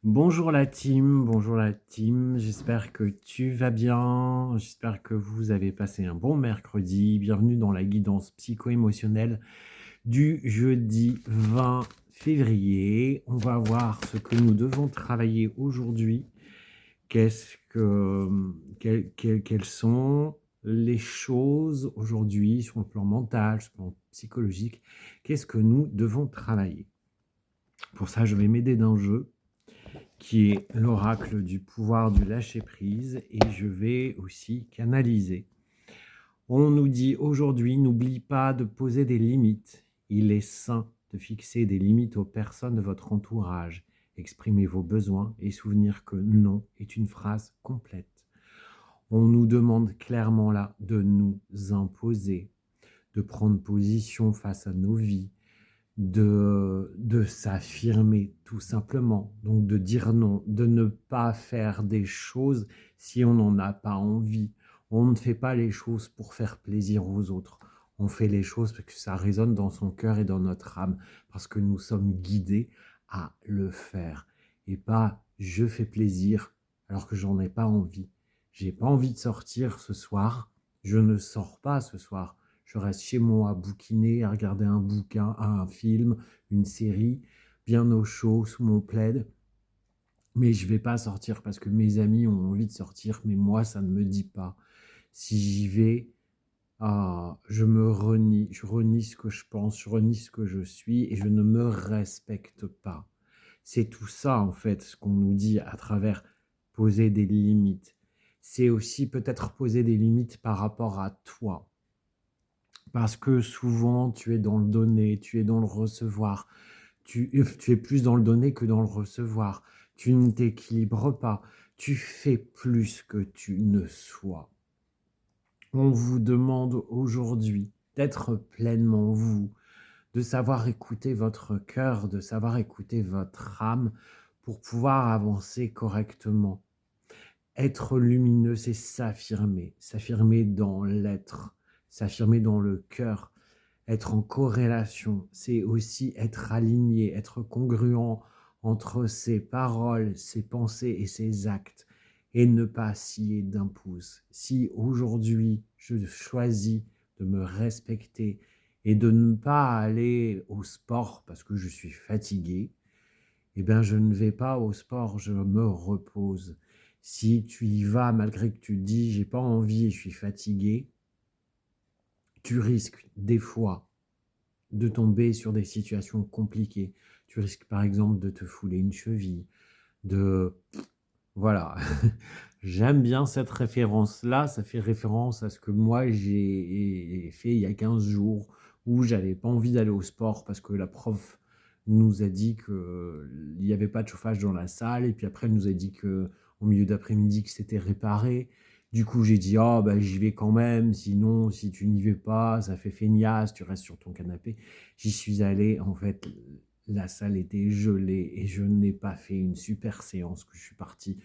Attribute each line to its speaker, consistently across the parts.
Speaker 1: bonjour la team, j'espère que tu vas bien, j'espère que vous avez passé un bon mercredi. Bienvenue dans la guidance psycho-émotionnelle du jeudi 20 février. On va voir ce que nous devons travailler aujourd'hui. Quelles sont les choses aujourd'hui sur le plan mental, sur le plan psychologique? Qu'est-ce que nous devons travailler? Pour ça, je vais m'aider d'un jeu qui est l'oracle du pouvoir du lâcher-prise, et je vais aussi canaliser. On nous dit aujourd'hui, n'oublie pas de poser des limites. Il est sain de fixer des limites aux personnes de votre entourage. Exprimez vos besoins et souvenir que non est une phrase complète. On nous demande clairement là de nous imposer, de prendre position face à nos vies, de s'affirmer tout simplement, donc de dire non, de ne pas faire des choses si on n'en a pas envie. On ne fait pas les choses pour faire plaisir aux autres, on fait les choses parce que ça résonne dans son cœur et dans notre âme, parce que nous sommes guidés à le faire, et pas je fais plaisir alors que j'en ai pas envie. J'ai pas envie de sortir ce soir, je ne sors pas ce soir. Je reste chez moi à bouquiner, à regarder un bouquin, un film, une série, bien au chaud, sous mon plaid. Mais je vais pas sortir parce que mes amis ont envie de sortir, mais moi, ça ne me dit pas. Si j'y vais, je me renie, je renie ce que je pense, je renie ce que je suis et je ne me respecte pas. C'est tout ça, en fait, ce qu'on nous dit à travers poser des limites. C'est aussi peut-être poser des limites par rapport à toi. Parce que souvent, tu es dans le donner, tu es dans le recevoir. Tu es plus dans le donner que dans le recevoir. Tu ne t'équilibres pas. Tu fais plus que tu ne sois. On vous demande aujourd'hui d'être pleinement vous, de savoir écouter votre cœur, de savoir écouter votre âme pour pouvoir avancer correctement. Être lumineux, c'est s'affirmer dans l'être, s'affirmer dans le cœur. Être en corrélation, c'est aussi être aligné, être congruent entre ses paroles, ses pensées et ses actes, et ne pas scier d'un pouce. Si aujourd'hui je choisis de me respecter et de ne pas aller au sport parce que je suis fatigué, eh bien je ne vais pas au sport, je me repose. Si tu y vas malgré que tu te dis j'ai pas envie et je suis fatigué, tu risques des fois de tomber sur des situations compliquées. Tu risques par exemple de te fouler une cheville, de... Voilà. J'aime bien cette référence-là, ça fait référence à ce que moi j'ai fait il y a 15 jours, où j'avais pas envie d'aller au sport parce que la prof nous a dit qu'il n'y avait pas de chauffage dans la salle, et puis après elle nous a dit que au milieu d'après-midi que c'était réparé. Du coup j'ai dit oh bah j'y vais quand même, sinon si tu n'y vais pas ça fait feignasse, tu restes sur ton canapé. J'y suis allé, en fait la salle était gelée et je n'ai pas fait une super séance, que je suis parti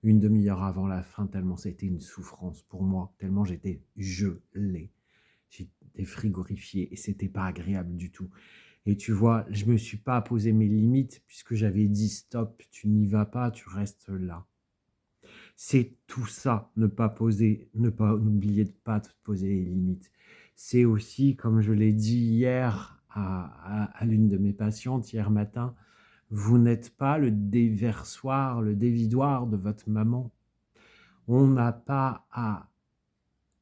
Speaker 1: une demi-heure avant la fin, tellement c'était une souffrance pour moi, tellement j'étais gelé. J'étais frigorifié et c'était pas agréable du tout. Et tu vois, je me suis pas posé mes limites puisque j'avais dit stop, tu n'y vas pas, tu restes là. C'est tout ça, n'oublier de pas te poser les limites. C'est aussi, comme je l'ai dit hier à l'une de mes patientes, hier matin, vous n'êtes pas le déversoir, le dévidoir de votre maman. On n'a pas à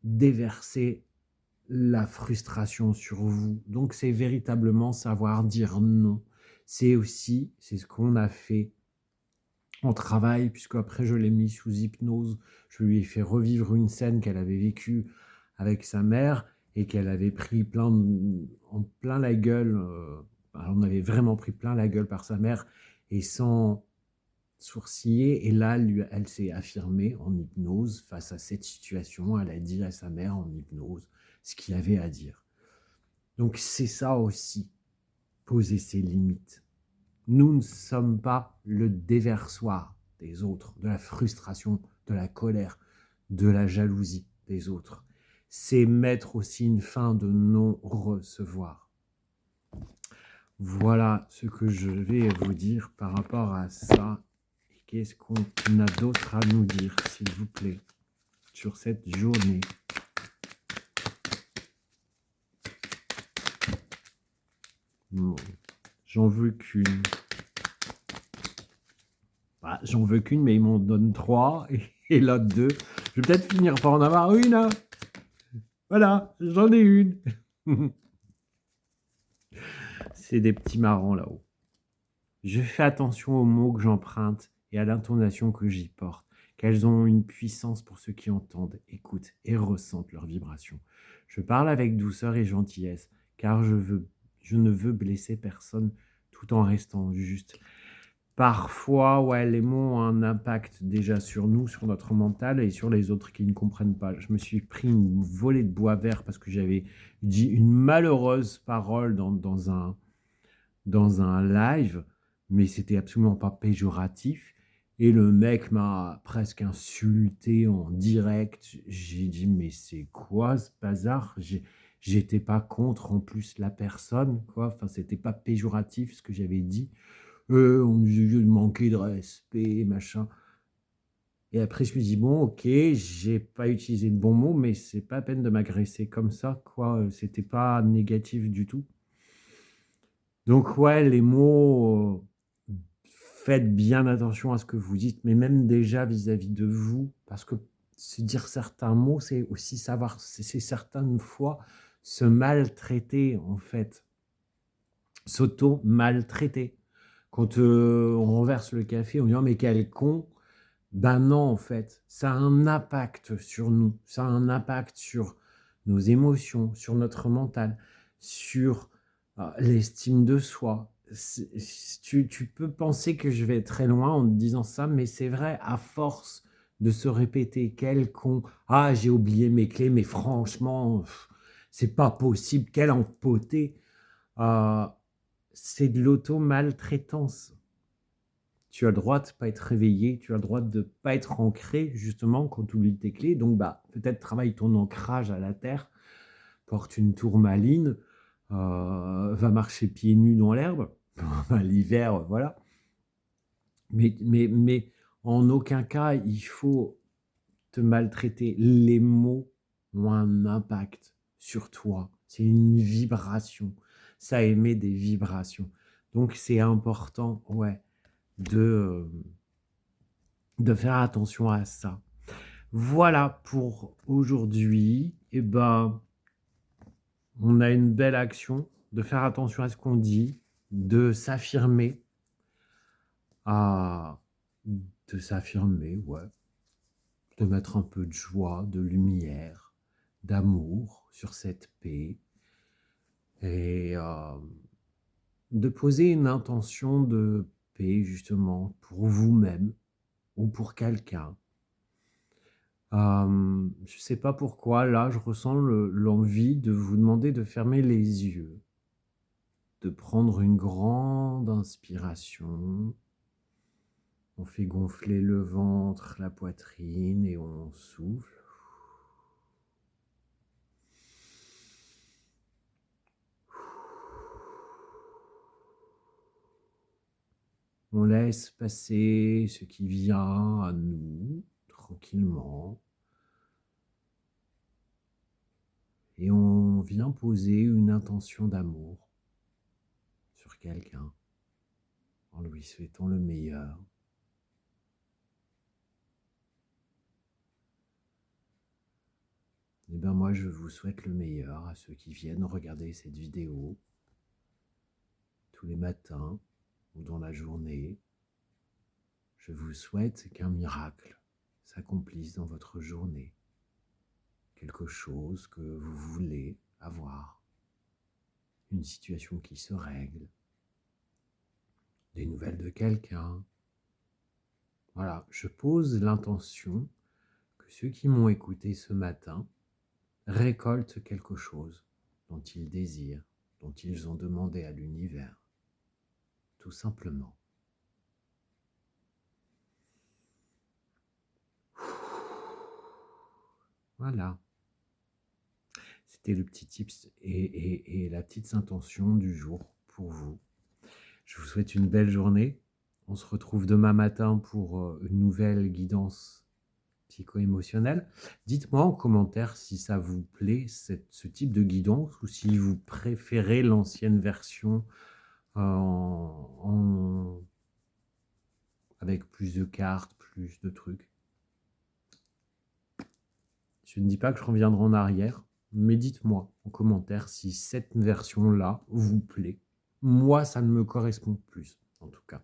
Speaker 1: déverser la frustration sur vous. Donc c'est véritablement savoir dire non. C'est aussi, c'est ce qu'on a fait en travail, puisque après je l'ai mis sous hypnose. Je lui ai fait revivre une scène qu'elle avait vécue avec sa mère et qu'elle avait pris en plein la gueule. On avait vraiment pris plein la gueule par sa mère, et sans sourciller. Et là, elle s'est affirmée en hypnose face à cette situation. Elle a dit à sa mère en hypnose ce qu'il avait à dire. Donc c'est ça aussi, poser ses limites. Nous ne sommes pas le déversoir des autres, de la frustration, de la colère, de la jalousie des autres. C'est mettre aussi une fin de non-recevoir. Voilà ce que je vais vous dire par rapport à ça. qu'est-ce qu'on a d'autre à nous dire, s'il vous plaît, sur cette journée? Bon, j'en veux qu'une. Bah, j'en veux qu'une, mais ils m'en donnent 3 et l'autre 2. Je vais peut-être finir par en avoir une, hein. Voilà, j'en ai une. C'est des petits marrants là-haut. Je fais attention aux mots que j'emprunte et à l'intonation que j'y porte, qu'elles ont une puissance pour ceux qui entendent, écoutent et ressentent leurs vibrations. Je parle avec douceur et gentillesse, car je ne veux blesser personne tout en restant juste. Parfois, ouais, les mots ont un impact déjà sur nous, sur notre mental et sur les autres qui ne comprennent pas. Je me suis pris une volée de bois vert parce que j'avais dit une malheureuse parole dans un live, mais c'était absolument pas péjoratif. Et le mec m'a presque insulté en direct. J'ai dit, mais c'est quoi ce bazar? J'étais pas contre en plus la personne, quoi. Enfin, c'était pas péjoratif ce que j'avais dit. On nous a manqué de respect, machin. Et après, je me dis, bon, ok, j'ai pas utilisé de bons mots, mais c'est pas la peine de m'agresser comme ça, quoi. C'était pas négatif du tout. Donc, ouais, les mots, faites bien attention à ce que vous dites, mais même déjà vis-à-vis de vous, parce que se dire certains mots, c'est aussi savoir, c'est certaines fois se maltraiter, en fait. S'auto-maltraiter. Quand on renverse le café, on dit oh, mais quel con. Ben non, en fait, ça a un impact sur nous, ça a un impact sur nos émotions, sur notre mental, sur l'estime de soi. Tu peux penser que je vais très loin en te disant ça, mais c'est vrai, à force de se répéter, quel con, ah j'ai oublié mes clés, mais franchement, c'est pas possible, quel empoté. Euh, c'est de l'auto-maltraitance. Tu as le droit de ne pas être réveillé, tu as le droit de ne pas être ancré, justement, quand tu oublies tes clés. Donc, bah, peut-être travaille ton ancrage à la terre, porte une tourmaline, va marcher pieds nus dans l'herbe. L'hiver, voilà. Mais en aucun cas, il faut te maltraiter. Les mots ont un impact sur toi. C'est une vibration. Ça émet des vibrations. Donc, c'est important, ouais, de faire attention à ça. Voilà pour aujourd'hui. Et ben, on a une belle action de faire attention à ce qu'on dit, de s'affirmer, à de s'affirmer, ouais, de mettre un peu de joie, de lumière, d'amour sur cette paix et de poser une intention de paix justement pour vous-même ou pour quelqu'un. Je sais pas pourquoi, là, je ressens l'envie de vous demander de fermer les yeux, de prendre une grande inspiration. On fait gonfler le ventre, la poitrine et on souffle. On laisse passer ce qui vient à nous, tranquillement. Et on vient poser une intention d'amour sur quelqu'un, en lui souhaitant le meilleur. Eh bien moi, je vous souhaite le meilleur à ceux qui viennent regarder cette vidéo tous les matins ou dans la journée. Je vous souhaite qu'un miracle s'accomplisse dans votre journée. Quelque chose que vous voulez avoir. Une situation qui se règle. Des nouvelles de quelqu'un. Voilà, je pose l'intention que ceux qui m'ont écouté ce matin récoltent quelque chose dont ils désirent, dont ils ont demandé à l'univers. Tout simplement. Voilà. C'était le petit tips et la petite intention du jour pour vous. Je vous souhaite une belle journée On se retrouve demain matin pour une nouvelle guidance psycho-émotionnelle. Dites-moi en commentaire si ça vous plaît, ce type de guidance, ou si vous préférez l'ancienne version avec plus de cartes, plus de trucs. Je ne dis pas que je reviendrai en arrière, mais dites-moi en commentaire si cette version-là vous plaît. Moi, ça ne me correspond plus, en tout cas.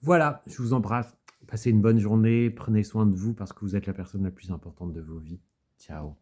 Speaker 1: Voilà, je vous embrasse. Passez une bonne journée, prenez soin de vous parce que vous êtes la personne la plus importante de vos vies. Ciao.